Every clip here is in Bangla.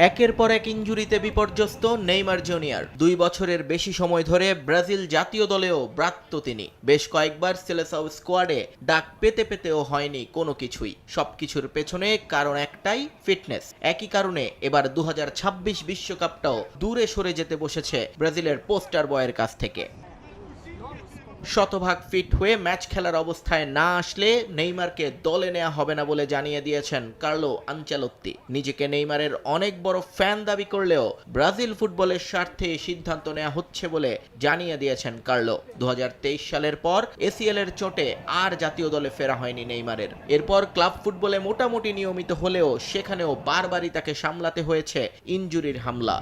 একের পর এক ইনজুরিতে বিপর্যস্ত নেইমার জুনিয়র। 2 বছরের বেশি সময় ধরে ব্রাজিল জাতীয় দলেও ব্রাত্য তিনি। বেশ কয়েকবার সেলেসাও স্কোয়াডে ডাক পেতে পেতেও হয়নি কোনো কিছুই। সবকিছুর পেছনে কারণ একটাই, ফিটনেস। একই কারণে এবার 2026 বিশ্বকাপটাও দূরে সরে যেতে বসেছে ব্রাজিলের পোস্টার বয়ের কাছ থেকে। শতভাগ ফিট হয়ে ম্যাচ খেলার অবস্থায় না আসলে নেইমারকে দলে নেওয়া হবে না বলে জানিয়ে দিয়েছেন কার্লো আনচেলত্তি। নিজেকে নেইমারের অনেক বড় ফ্যান দাবি করলেও ব্রাজিল ফুটবলের স্বার্থে সিদ্ধান্ত নেওয়া হচ্ছে বলে জানিয়ে দিয়েছেন কার্লো। 2023 সালের পর এসিএল এর চোটে আর জাতীয় দলে ফেরা হয়নি নেইমারের। এরপর ক্লাব ফুটবলে মোটামুটি নিয়মিত হলেও সেখানেও বারবারই তাকে সামলাতে হয়েছে ইনজুরির হামলা।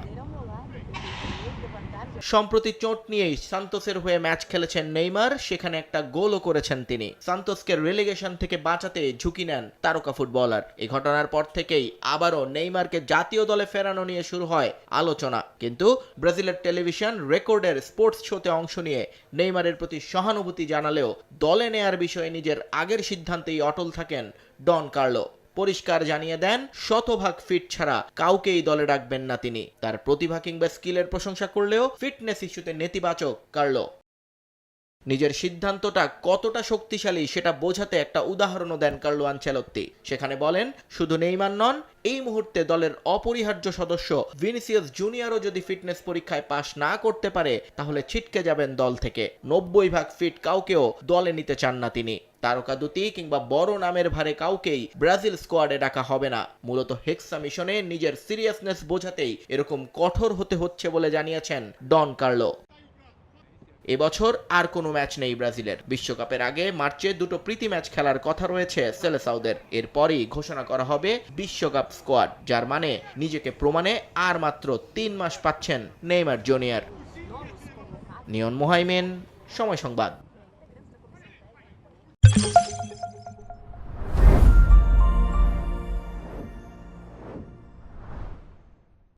সম্প্রতি চোট নিয়েই সান্তোসের হয়ে ম্যাচ খেলেছেন নেইমার, সেখানে একটা গোলও করেছেন তিনি। সান্তোসকে রেলিগেশন থেকে বাঁচাতে ঝুঁকি নেন তারকা ফুটবলার। এই ঘটনার পর থেকেই আবারও নেইমারকে জাতীয় দলে ফেরানো নিয়ে শুরু হয় আলোচনা। কিন্তু ব্রাজিলের টেলিভিশন রেকর্ডের স্পোর্টস শোতে অংশ নিয়ে নেইমারের প্রতি সহানুভূতি জানালেও দলে নেয়ার বিষয়ে নিজের আগের সিদ্ধান্তেই অটল থাকেন ডন কার্লো। পরিষ্কার জানিয়ে দেন, শতভাগ ফিট ছাড়া কাউকেই দলে রাখবেন না তিনি। তার প্রতিভা কিংবা স্কিলের প্রশংসা করলেও ফিটনেস ইস্যুতে নেতিবাচক কার্লো। নিজের সিদ্ধান্তটা কতটা শক্তিশালী সেটা বোঝাতে একটা উদাহরণও দেন কার্লো আনচেলত্তি। সেখানে বলেন, শুধু নেইমার নন, এই মুহূর্তে দলের অপরিহার্য সদস্য ভিনিসিয়াস জুনিয়রও যদি ফিটনেস পরীক্ষায় পাশ না করতে পারে তাহলে ছিটকে যাবেন দল থেকে। 90% ফিট কাউকেও দলে নিতে চান না তিনি। তারকা দুটি কিংবা বড় নামের ভারে কাউকেই ব্রাজিল স্কোয়াডে ডাকা হবে না। মূলত হেক্সা মিশনে নিজের সিরিয়াসনেস বোঝাতেই এরকম কঠোর হতে হচ্ছে বলে জানিয়েছেন ডন কার্লো। এবছর আর কোনো ম্যাচ নেই ব্রাজিলের। বিশ্বকাপের আগে মার্চে 2টো প্রীতি ম্যাচ খেলার কথা রয়েছে সেলেসাওদের। এরপরই ঘোষণা করা হবে বিশ্বকাপ স্কোয়াড, যার মানে নিজেকে প্রমাণে আর মাত্র 3 মাস পাচ্ছেন নেইমার জুনিয়র। নিয়ন মোহাইমেন, সময় সংবাদ।